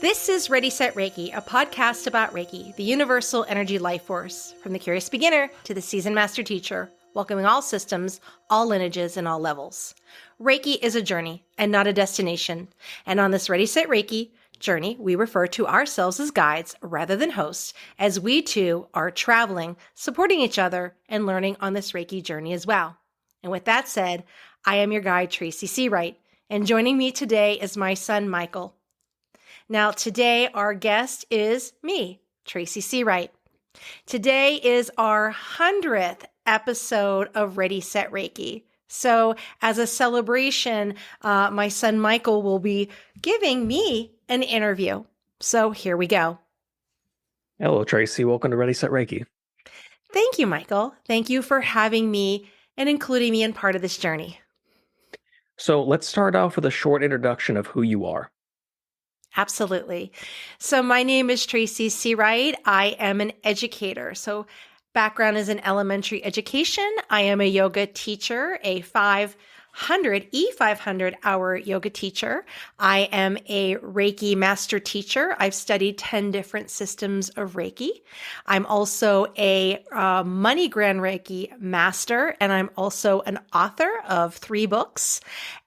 This is Ready Set Reiki, a podcast about Reiki, the universal energy life force, from the curious beginner to the seasoned master teacher, welcoming all systems, all lineages, and all levels. Reiki is a journey and not a destination. And on this Ready Set Reiki journey, we refer to ourselves as guides rather than hosts, as we too are traveling, supporting each other, and learning on this Reiki journey as well. And with that said, I am your guide, Tracy Searight, and joining me today is my son, Michael. Now, today our guest is me, Tracy Searight. Today is our 100th episode of Ready Set Reiki. So as a celebration, my son Michael will be giving me an interview. So here we go. Hello, Tracy. Welcome to Ready Set Reiki. Thank you, Michael. Thank you for having me and including me in part of this journey. So let's start off with a short introduction of who you are. Absolutely. So my name is Tracy Searight. I am an educator. So background is in elementary education. I am a yoga teacher, a 500 hour yoga teacher. I am a Reiki master teacher. I've studied 10 different systems of Reiki. I'm also a MoneyGram Reiki master, and I'm also an author of 3 books.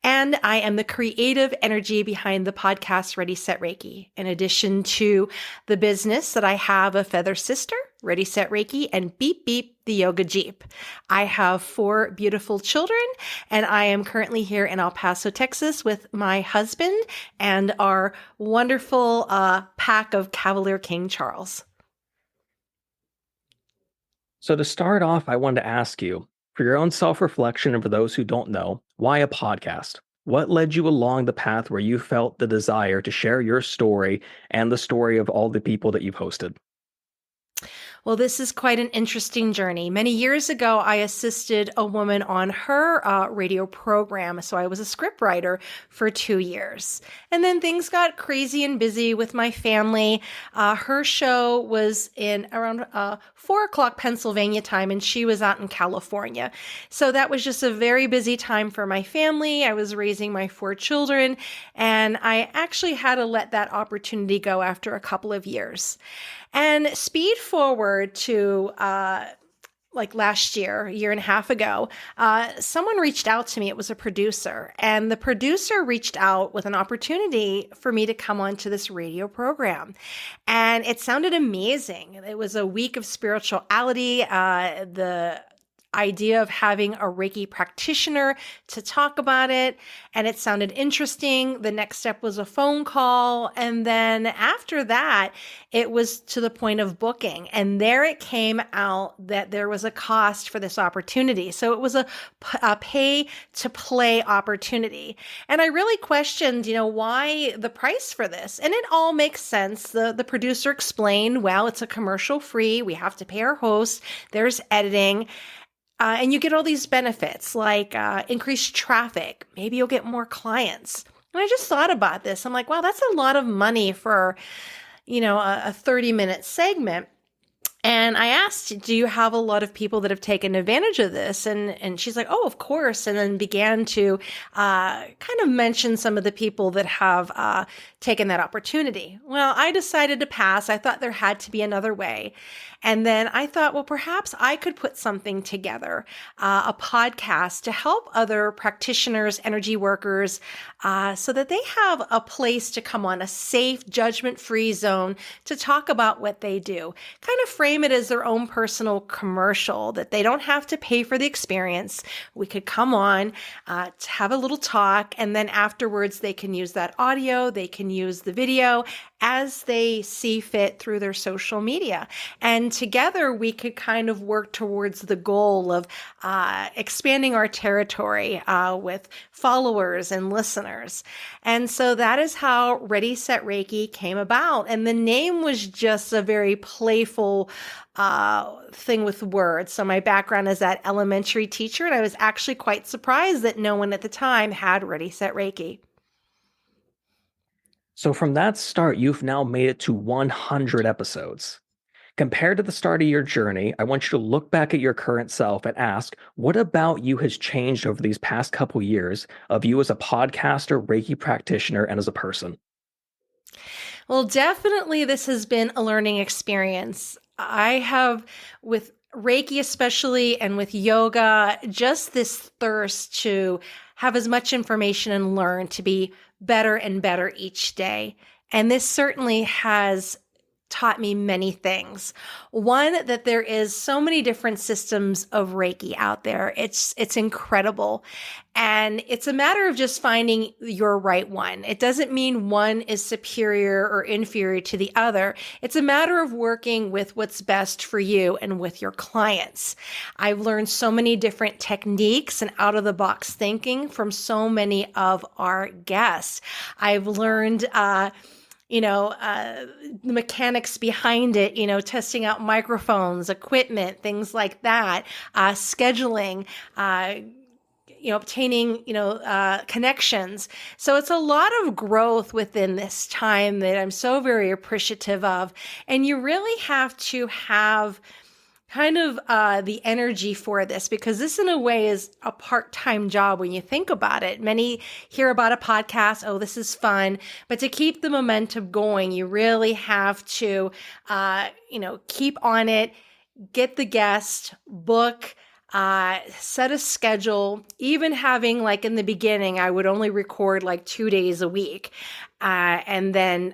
And I am the creative energy behind the podcast Ready Set Reiki, in addition to the business that I have a Feather Sister, Ready Set Reiki, and Beep Beep, the Yoga Jeep. I have 4 beautiful children, and I am currently here in El Paso, Texas with my husband and our wonderful pack of Cavalier King Charles. So to start off, I wanted to ask you, for your own self-reflection and for those who don't know, why a podcast? What led you along the path where you felt the desire to share your story and the story of all the people that you've hosted? Well, this is quite an interesting journey. Many years ago, I assisted a woman on her radio program. So I was a scriptwriter for 2 years. And then things got crazy and busy with my family. Her show was in around 4 o'clock Pennsylvania time, and she was out in California. So that was just a very busy time for my family. I was raising my 4 children, and I actually had to let that opportunity go after a couple of years. And speed forward to like last year, a year and a half ago, someone reached out to me. It was a producer, and the producer reached out with an opportunity for me to come on to this radio program. And it sounded amazing. It was a week of spirituality. The idea of having a Reiki practitioner to talk about it, and it sounded interesting. The next step was a phone call, and then after that, it was to the point of booking, and there it came out that there was a cost for this opportunity. So it was a pay-to-play opportunity, and I really questioned, why the price for this, and it all makes sense. The producer explained, well, it's a commercial free. We have to pay our hosts. There's editing. And you get all these benefits like increased traffic. Maybe you'll get more clients. And I just thought about this. I'm like, wow, that's a lot of money for, a 30-minute segment. And I asked, do you have a lot of people that have taken advantage of this? And she's like, oh, of course. And then began to kind of mention some of the people that have taken that opportunity. Well, I decided to pass. I thought there had to be another way. And then I thought, well, perhaps I could put something together, a podcast to help other practitioners, energy workers, so that they have a place to come on, a safe, judgment-free zone to talk about what they do. Kind of frame it as their own personal commercial, that they don't have to pay for the experience. We could come on to have a little talk, and then afterwards they can use that audio, they can use the video as they see fit through their social media. And together we could kind of work towards the goal of expanding our territory with followers and listeners. And so that is how Ready Set Reiki came about. And the name was just a very playful thing with words. So my background is that elementary teacher, and I was actually quite surprised that no one at the time had Ready Set Reiki. So from that start, you've now made it to 100 episodes. Compared to the start of your journey, I want you to look back at your current self and ask, what about you has changed over these past couple years of you as a podcaster, Reiki practitioner, and as a person? Well, definitely this has been a learning experience. I have, with Reiki especially, and with yoga, just this thirst to have as much information and learn to be better and better each day. And this certainly has taught me many things. One, that there is so many different systems of Reiki out there. It's incredible. And it's a matter of just finding your right one. It doesn't mean one is superior or inferior to the other. It's a matter of working with what's best for you and with your clients. I've learned so many different techniques and out of the box thinking from so many of our guests. I've learned, the mechanics behind it, testing out microphones, equipment, things like that, scheduling, obtaining, connections. So it's a lot of growth within this time that I'm so very appreciative of. And you really have to have kind of the energy for this, because this in a way is a part-time job when you think about it. Many hear about a podcast, oh, this is fun, but to keep the momentum going, you really have to, keep on it, get the guest, book, set a schedule. Even having, like in the beginning, I would only record like 2 days a week, and then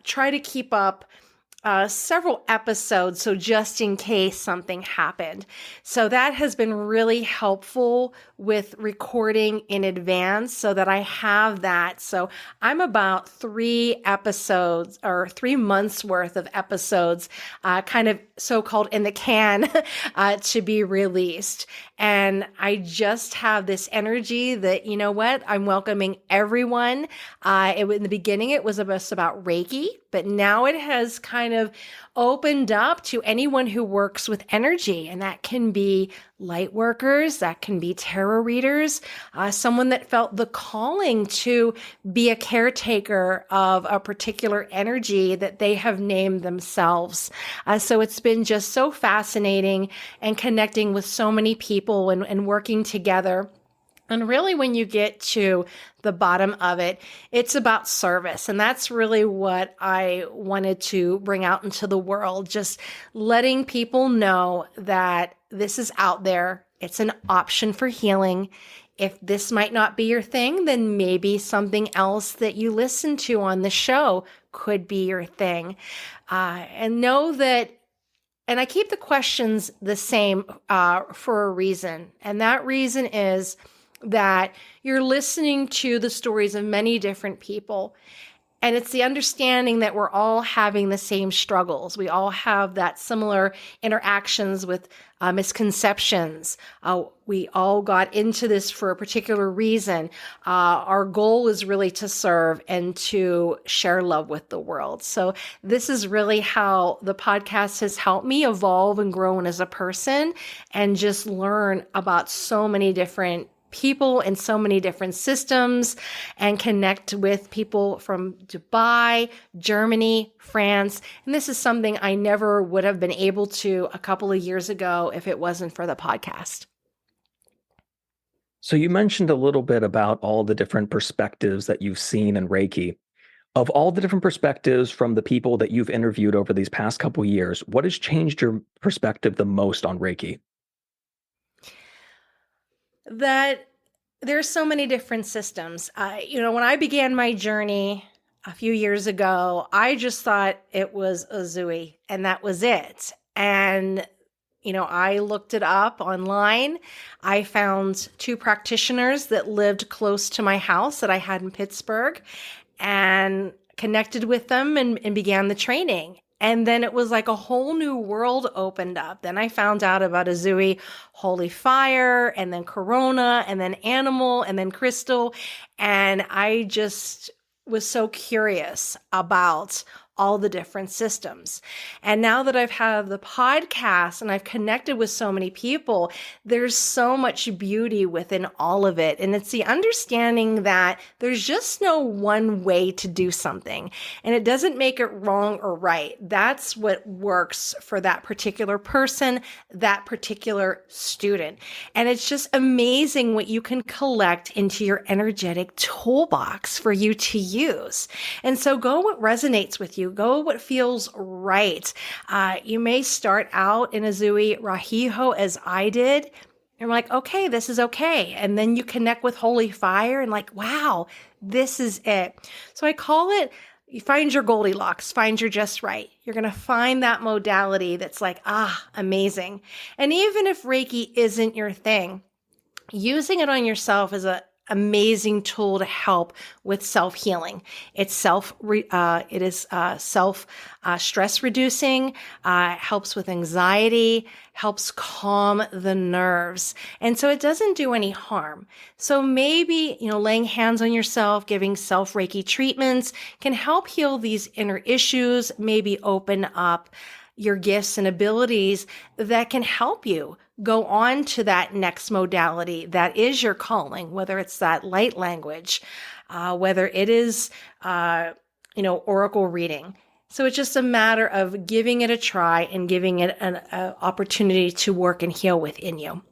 try to keep up several episodes, so just in case something happened. So that has been really helpful with recording in advance so that I have that. So I'm about 3 episodes or 3 months worth of episodes, kind of so-called in the can, to be released. And I just have this energy that, you know what, I'm welcoming everyone. In the beginning, it was just about Reiki, but now it has kind of opened up to anyone who works with energy. And that can be light workers, that can be tarot readers, someone that felt the calling to be a caretaker of a particular energy that they have named themselves. So it's been just so fascinating and connecting with so many people and working together. And really, when you get to the bottom of it, it's about service. And that's really what I wanted to bring out into the world, just letting people know that this is out there. It's an option for healing. If this might not be your thing, then maybe something else that you listen to on the show could be your thing. And know that, and I keep the questions the same for a reason. And that reason is that you're listening to the stories of many different people. And it's the understanding that we're all having the same struggles. We all have that similar interactions with misconceptions. We all got into this for a particular reason. Our goal is really to serve and to share love with the world. So this is really how the podcast has helped me evolve and grow as a person and just learn about so many different people in so many different systems and connect with people from Dubai, Germany, France. And this is something I never would have been able to a couple of years ago if it wasn't for the podcast. So you mentioned a little bit about all the different perspectives that you've seen in Reiki. Of all the different perspectives from the people that you've interviewed over these past couple of years, what has changed your perspective the most on Reiki? That there's so many different systems. When I began my journey a few years ago, I just thought it was a Zooey and that was it. And, I looked it up online. I found 2 practitioners that lived close to my house that I had in Pittsburgh and connected with them and began the training. And then it was like a whole new world opened up. Then I found out about Azui, Holy Fire, and then Corona, and then Animal, and then Crystal. And I just was so curious about all the different systems. And now that I've had the podcast and I've connected with so many people, there's so much beauty within all of it. And it's the understanding that there's just no one way to do something. And it doesn't make it wrong or right. That's what works for that particular person, that particular student. And it's just amazing what you can collect into your energetic toolbox for you to use. And so go what resonates with you. Go what feels right. You may start out in a Zui Rahiho as I did. You're like, okay, this is okay. And then you connect with Holy Fire and like, wow, this is it. So I call it, you find your Goldilocks, find your just right. You're going to find that modality that's like, amazing. And even if Reiki isn't your thing, using it on yourself is an amazing tool to help with self-healing. It's self stress reducing, helps with anxiety, helps calm the nerves. And so it doesn't do any harm. So maybe, laying hands on yourself, giving self Reiki treatments can help heal these inner issues, maybe open up your gifts and abilities that can help you go on to that next modality that is your calling, whether it's that light language, whether it is, oracle reading. So it's just a matter of giving it a try and giving it an opportunity to work and heal within you.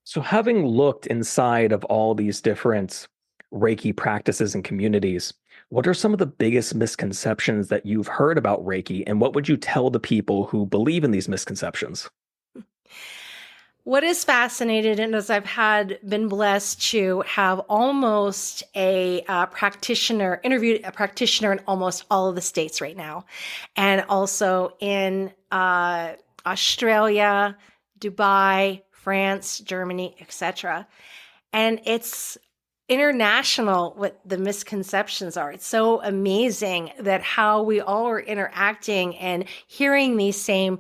So having looked inside of all these different Reiki practices and communities, what are some of the biggest misconceptions that you've heard about Reiki, and what would you tell the people who believe in these misconceptions? What is fascinating is I've been blessed to have almost interviewed a practitioner in almost all of the states right now, and also in Australia, Dubai, France, Germany, etc. And it's international what the misconceptions are. It's so amazing that how we all are interacting and hearing these same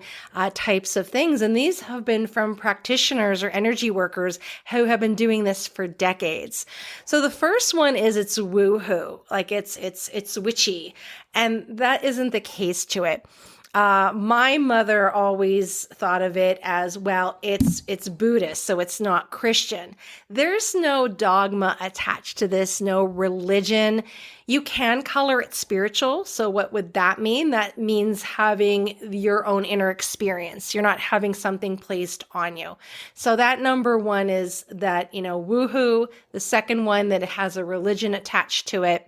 types of things. And these have been from practitioners or energy workers who have been doing this for decades. So the first one is it's woo-hoo, like it's witchy. And that isn't the case to it. My mother always thought of it as, well, it's Buddhist, so it's not Christian. There's no dogma attached to this, no religion. You can color it spiritual. So what would that mean? That means having your own inner experience. You're not having something placed on you. So that number one is that, woohoo. The second one, that it has a religion attached to it.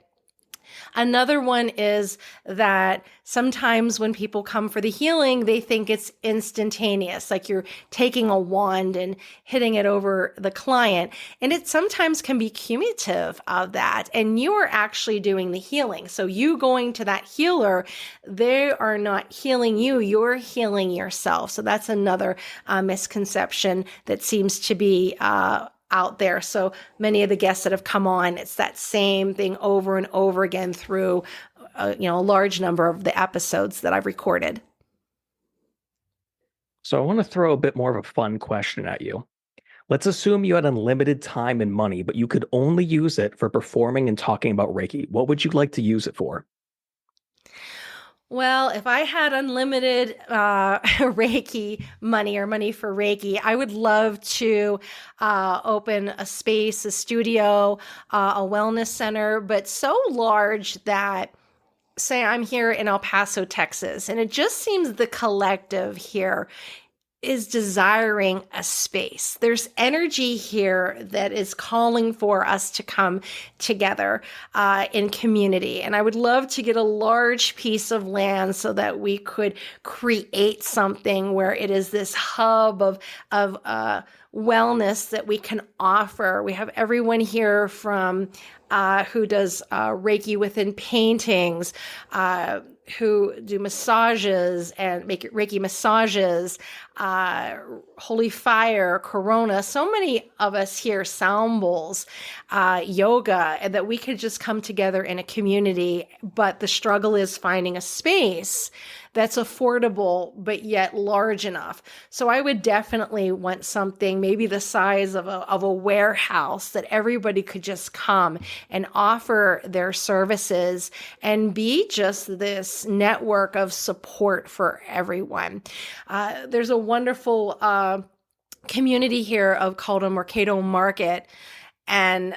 Another one is that sometimes when people come for the healing, they think it's instantaneous, like you're taking a wand and hitting it over the client. And it sometimes can be cumulative of that. And you are actually doing the healing. So you going to that healer, they are not healing you, you're healing yourself. So that's another misconception that seems to be out there. So many of the guests that have come on, it's that same thing over and over again through, a large number of the episodes that I've recorded. So I want to throw a bit more of a fun question at you. Let's assume you had unlimited time and money, but you could only use it for performing and talking about Reiki. What would you like to use it for? Well, if I had unlimited Reiki money or money for Reiki, I would love to open a space, a studio, a wellness center, but so large that, say, I'm here in El Paso, Texas, and it just seems the collective here is desiring a space. There's energy here that is calling for us to come together in community. And I would love to get a large piece of land so that we could create something where it is this hub of wellness that we can offer. We have everyone here from who does Reiki within paintings, who do massages and make it Reiki massages, uh, Holy Fire, Corona, so many of us here, sound bowls, yoga, and that we could just come together in a community. But the struggle is finding a space that's affordable, but yet large enough. So I would definitely want something maybe the size of a warehouse that everybody could just come and offer their services and be just this network of support for everyone. There's a wonderful community here called a Mercado Market. And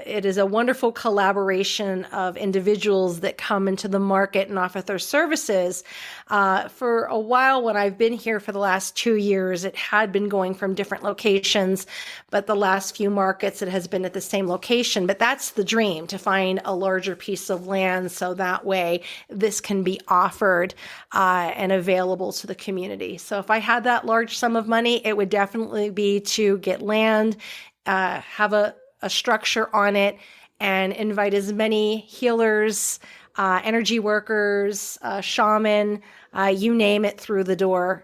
it is a wonderful collaboration of individuals that come into the market and offer their services. For a while, when I've been here for the last 2 years, it had been going from different locations, but the last few markets, it has been at the same location. But that's the dream, to find a larger piece of land so that way this can be offered and available to the community. So if I had that large sum of money, it would definitely be to get land, have a structure on it, and invite as many healers, energy workers, shaman, you name it, through the door,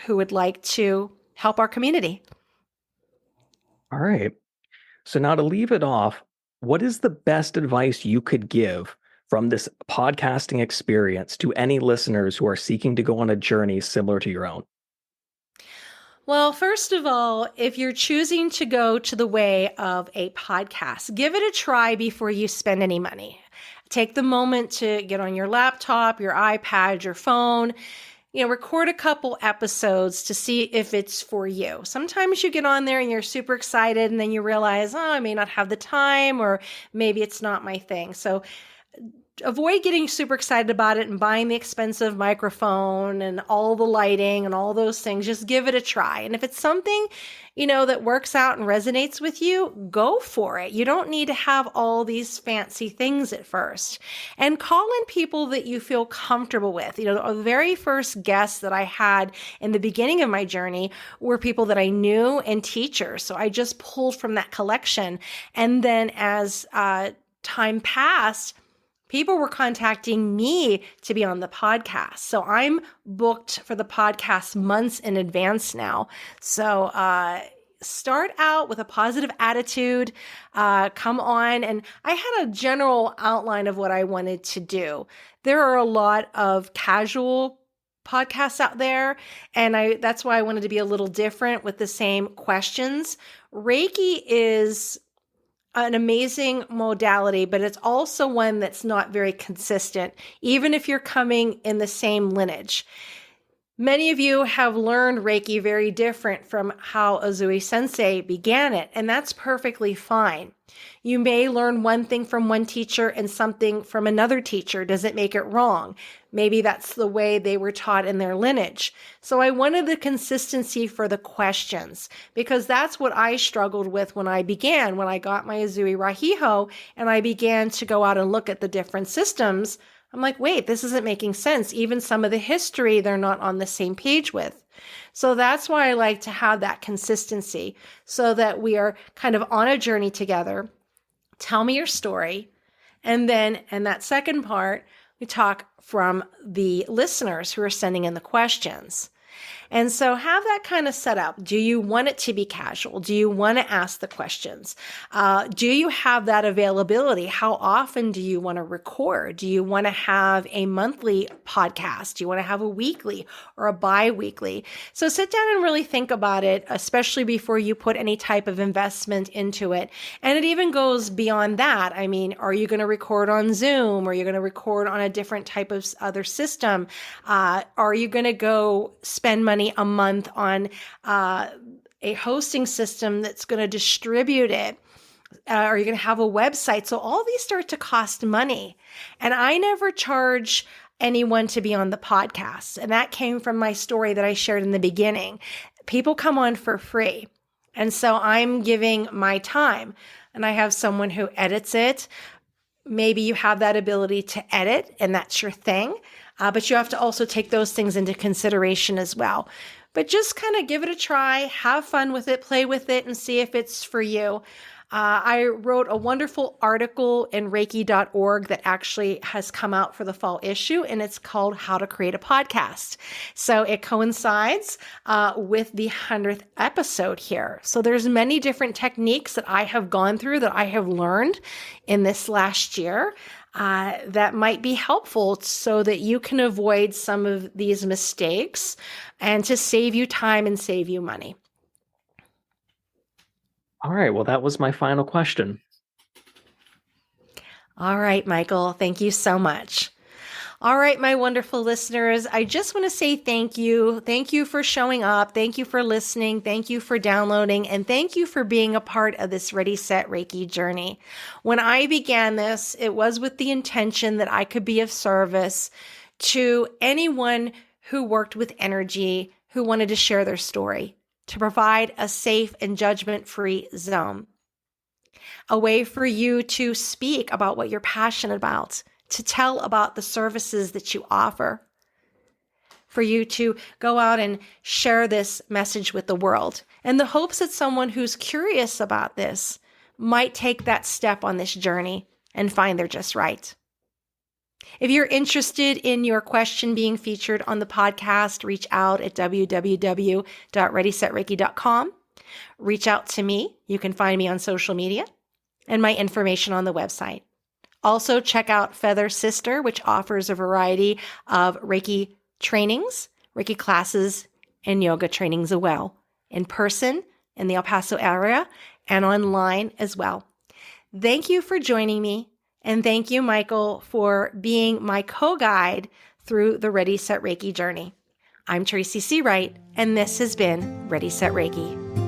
who would like to help our community. All right. So now to leave it off, what is the best advice you could give from this podcasting experience to any listeners who are seeking to go on a journey similar to your own? Well, first of all, if you're choosing to go to the way of a podcast, give it a try before you spend any money. Take the moment to get on your laptop, your iPad, your phone, record a couple episodes to see if it's for you. Sometimes you get on there and you're super excited and then you realize, I may not have the time, or maybe it's not my thing. So avoid getting super excited about it and buying the expensive microphone and all the lighting and all those things. Just give it a try. And if it's something, that works out and resonates with you, go for it. You don't need to have all these fancy things at first. And call in people that you feel comfortable with. The very first guests that I had in the beginning of my journey were people that I knew and teachers. So I just pulled from that collection. And then as time passed, people were contacting me to be on the podcast. So I'm booked for the podcast months in advance now. So start out with a positive attitude, come on. And I had a general outline of what I wanted to do. There are a lot of casual podcasts out there, and that's why I wanted to be a little different with the same questions. Reiki is an amazing modality, but it's also one that's not very consistent, even if you're coming in the same lineage. Many of you have learned Reiki very different from how Azui Sensei began it, and that's perfectly fine. You may learn one thing from one teacher and something from another teacher. Doesn't make it wrong. Maybe that's the way they were taught in their lineage. So I wanted the consistency for the questions, because that's what I struggled with when I got my Azui Rahiho and I began to go out and look at the different systems. I'm like, wait, this isn't making sense. Even some of the history, they're not on the same page with. So that's why I like to have that consistency, so that we are kind of on a journey together. Tell me your story. And then in that second part, we talk from the listeners who are sending in the questions. And so have that kind of set up. Do you want it to be casual? Do you want to ask the questions? Do you have that availability? How often do you want to record? Do you want to have a monthly podcast? Do you want to have a weekly or a bi-weekly? So sit down and really think about it, especially before you put any type of investment into it. And it even goes beyond that. I mean, are you going to record on Zoom? Or are you going to record on a different type of other system? Are you going to go spend money a month on a hosting system that's going to distribute it? Are you going to have a website? So all these start to cost money. And I never charge anyone to be on the podcast. And that came from my story that I shared in the beginning. People come on for free. And so I'm giving my time, and I have someone who edits it. Maybe you have that ability to edit and that's your thing. But you have to also take those things into consideration as well. But just kind of give it a try, have fun with it, play with it, and see if it's for you. I wrote a wonderful article in Reiki.org that actually has come out for the fall issue, and it's called How to Create a Podcast. So it coincides with the 100th episode here. So there's many different techniques that I have gone through that I have learned in this last year that might be helpful so that you can avoid some of these mistakes and to save you time and save you money. All right. Well, that was my final question. All right, Michael, thank you so much. All right, my wonderful listeners, I just want to say thank you. Thank you for showing up. Thank you for listening. Thank you for downloading. And thank you for being a part of this Ready Set Reiki journey. When I began this, it was with the intention that I could be of service to anyone who worked with energy, who wanted to share their story, to provide a safe and judgment-free zone, a way for you to speak about what you're passionate about, to tell about the services that you offer, for you to go out and share this message with the world, in the hopes that someone who's curious about this might take that step on this journey and find they're just right. If you're interested in your question being featured on the podcast, reach out at www.readysetreiki.com. Reach out to me. You can find me on social media and my information on the website. Also, check out Feather Sister, which offers a variety of Reiki trainings, Reiki classes, and yoga trainings as well, in person in the El Paso area and online as well. Thank you for joining me. And thank you, Michael, for being my co-guide through the Ready Set Reiki journey. I'm Tracy Searight, and this has been Ready Set Reiki.